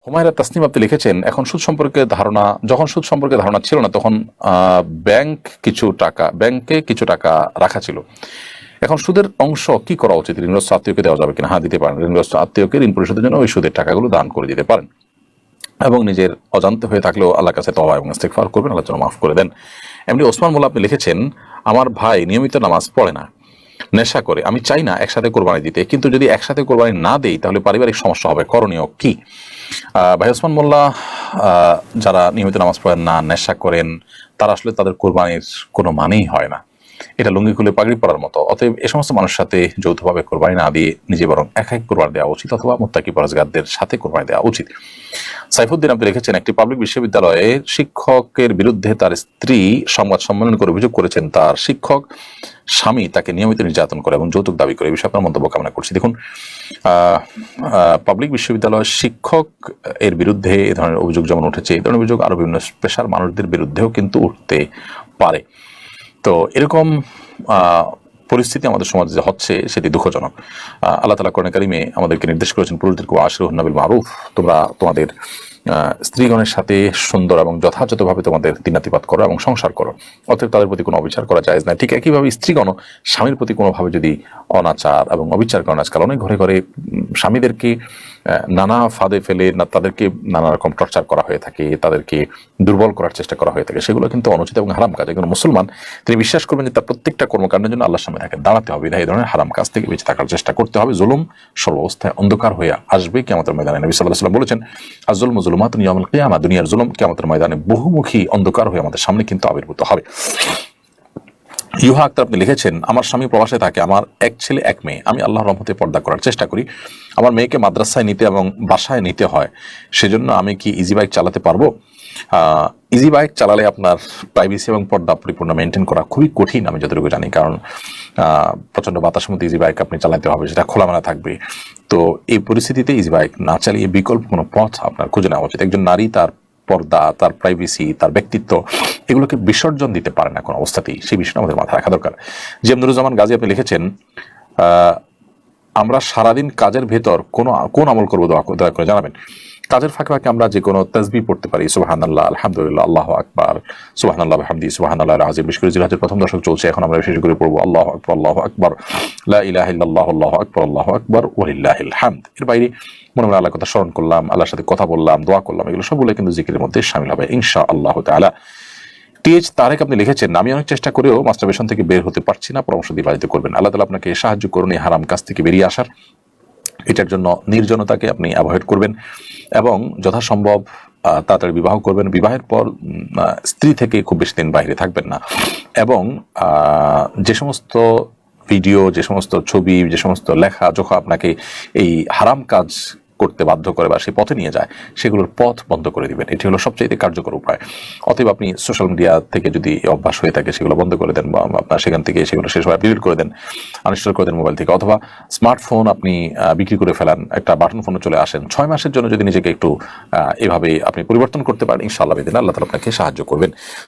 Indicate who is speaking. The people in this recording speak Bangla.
Speaker 1: হুমায়রা তাসনিম আপনি লিখেছেন, যখন সুদ সম্পর্কে ধারণা ছিল না তখন ব্যাংকে কিছু টাকা রাখা ছিল। এখন সুদের অংশ কি করা উচিত? ঋণগ্রস্ত আত্মীয়কে দেওয়া যাবে কিনা? হ্যাঁ, দিতে পারেন। ঋণগ্রস্ত আত্মীয়কে ঋণ পরিশোধের জন্য ওই সুদের টাকাগুলো দান করে দিতে পারেন এবং নিজের অজান্তে হয়ে থাকলেও আল্লাহর কাছে তওবা এবং ইস্তিগফার করবেন, আল্লাহ যেন মাফ করে দেন। এমনি ওসমান মোল্লা আপনি লিখেছেন, আমার ভাই নিয়মিত নামাজ পড়ে না, নেশা করে। আমি চাই না একসাথে কোরবানি দিতে, কিন্তু যদি একসাথে কোরবানি না দেই তাহলে পারিবারিক সমস্যা হবে, করণীয় কি? ভাই ওসমান মোল্লা, যারা নিয়মিত নামাজ পড়েন না, নেশা করেন, তারা আসলে তাদের কোরবানির কোনো মানেই হয় না। এটা লুঙ্গি খুলে পাগড়ি পরার মতো। অতএব এ সমস্ত মানুষের সাথে যৌথভাবে কোরবানি না দিয়ে নিজে বরং একাই কোরবানি দেওয়া উচিত, অথবা মুত্তাকি পরহেজগারদের সাথে কোরবানি দেওয়া উচিত। সাইফুদ্দিন আপনি লিখেছেন, একটি পাবলিক বিশ্ববিদ্যালয়ে শিক্ষকের বিরুদ্ধে তার স্ত্রী সংবাদ সম্মেলন করে অভিযোগ করেছেন তার শিক্ষক স্বামী তাকে নিয়মিত নির্যাতন করে এবং যৌতুক দাবি করে। এই বিষয়ে আপনার মন্তব্য কামনা করছি। দেখুন, পাবলিক বিশ্ববিদ্যালয়ের শিক্ষক এর বিরুদ্ধে এ ধরনের অভিযোগ যেমন উঠেছে, এই ধরনের অভিযোগ আরো বিভিন্ন পেশার মানুষদের বিরুদ্ধেও কিন্তু উঠতে পারে। তো এরকম পরিস্থিতি আমাদের সমাজে যে হচ্ছে সেটি দুঃখজনক। আল্লাহ তাআলা কোরআনে কারিমে আমাদেরকে নির্দেশ করেছেন, পুরুষদেরকে আশিরুহুন্না বিল মারুফ, তোমরা তোমাদের স্ত্রীগণের সাথে সুন্দর এবং যথাযথভাবে তোমাদের দিনাতিপাত করো এবং সংসার করো, অতএব তাদের প্রতি কোনো অবিচার করা জায়েজ না। ঠিক একইভাবে স্ত্রীগণও স্বামীর প্রতি কোনোভাবে যদি অনাচার এবং অবিচার করেন, আজকাল অনেক ঘরে ঘরে স্বামীদেরকে নানা ফাঁদে ফেলে তাদেরকে নানা রকম টর্চার করা হয়ে থাকে, তাদেরকে দুর্বল করার চেষ্টা করা হয়ে থাকে, সেগুলো কিন্তু অনুচিত এবং হারাম কাজ। একজন মুসলমান তিনি বিশ্বাস করবেন যে তার প্রত্যেকটা কর্মকাণ্ডের জন্য আল্লাহর সামনে তাকে দাঁড়াতে হবে, এই ধরনের হারাম কাজ থেকে বেঁচে থাকার চেষ্টা করতে হবে। জুলুম সর্বাবস্থায় অন্ধকার হয়ে আসবে কিয়ামতের ময়দানে। নবী সাল্লাল্লাহু আলাইহি ওয়াসাল্লাম বলেছেন, আয-যুলমু যুলুমাতুন ইয়াউমাল কিয়ামা, দুনিয়ার জুলুম কিয়ামতের ময়দানে বহুমুখী অন্ধকার হয়ে আমাদের সামনে কিন্তু আবির্ভূত হবে। ইউহা আক্তার আপনি লিখেছেন, আমার স্বামী প্রবাসে থাকে, আমার এক ছেলে এক মেয়ে, আমি আল্লাহর রহমতে পর্দা করার চেষ্টা করি। আমার মেয়েকে মাদ্রাসায় নিতে এবং বাসায় নিতে হয়, সেজন্য আমি কি ইজি বাইক চালাতে পারবো? ইজি বাইক চালালে আপনার প্রাইভেসি এবং পর্দা পরিপূর্ণ মেনটেন করা খুবই কঠিন, আমি যতটুকু জানি, কারণ প্রচন্ড বাতাসের মধ্যে ইজি বাইক আপনি চালাতে হবে, সেটা খোলামেলা থাকবে। তো এই পরিস্থিতিতে ইজি বাইক না চালিয়ে বিকল্প কোনো পথ আপনার খুঁজে নেওয়া উচিত। একজন নারী তার পর্দা, তার প্রাইভেসি, তার ব্যক্তিত্ব, এগুলোকে বিসর্জন দিতে পারে না কোনো অবস্থাতেই, সেই বিষয়টা আমাদের মাথায় রাখা দরকার। জি নুরুজ্জামান গাজী আপনি লিখেছেন, আমরা সারাদিন কাজের ভেতর কোন আমল করবো দয়া করে জানাবেন। কাজের ফাঁকে ফাঁকে আমরা যে কোনো তাসবিহ পড়তে পারি, সুবহানাল্লাহ, আলহামদুলিল্লাহ, আল্লাহু আকবার, সুবহানাল্লাহ ওয়া বিহামদিহি, সুবহানাল্লাহিল আযীম। বিশেষ করে জিলহজের প্রথম দশক চলছে, এখন আমরা বিশেষ করে পড়বো আল্লাহু আকবার, আল্লাহু আকবার, লা ইলাহা ইল্লাল্লাহ, আল্লাহু আকবার, আল্লাহু আকবার, ওয়া লিল্লাহিল হামদ। এর বাইরে মনে মনে আল্লাহর কথা স্মরণ করলাম, আল্লাহর সাথে কথা বললাম, দোয়া করলাম, এগুলো সবগুলো কিন্তু জিকিরের মধ্যে শামিল হবে ইনশাআল্লাহ তাআলা। টিএইচ তারেক আপনি লিখেছেন, আমি অনেক চেষ্টা করেও মাস্টারবেশন থেকে বের হতে পারছি না, পরামর্শ দিবাজিত করবেন। আল্লাহ তাআলা আপনাকে সাহায্য করুন এই হারাম কাজ থেকে বেরিয়ে আসার। এটার জন্য নির্জনতাকে আপনি অ্যাভয়েড করবেন এবং যথাসম্ভব তাড়াতাড়ি বিবাহ করবেন। বিবাহের পর স্ত্রী থেকে খুব বেশি দিন বাইরে থাকবেন না এবং যে সমস্ত ভিডিও, যে সমস্ত ছবি, যে সমস্ত লেখা যোখা আপনাকে এই হারাম কাজ করতে বাধ্য করে বা সেই পথে নিয়ে যায়, সেগুলোর পথ বন্ধ করে দিবেন। এটি হলো সবচেয়ে কার্যকর উপায়। অতএব আপনি সোশ্যাল মিডিয়া থেকে যদি অভ্যাস হয়ে থাকে সেগুলো বন্ধ করে দেন, বা আপনার সেখান থেকে সেগুলো শেষ হয় ডিলিট করে দেন, আনইনস্টল করে দেন মোবাইল থেকে, অথবা স্মার্টফোন আপনি বিক্রি করে ফেলান, একটা বাটন ফোনে চলে আসেন। 6 মাসের জন্য যদি নিজেকে একটু এভাবে আপনি পরিবর্তন করতে পারেন, ইনশাআল্লাহ আল্লাহ তাআলা আপনাকে সাহায্য করবেন।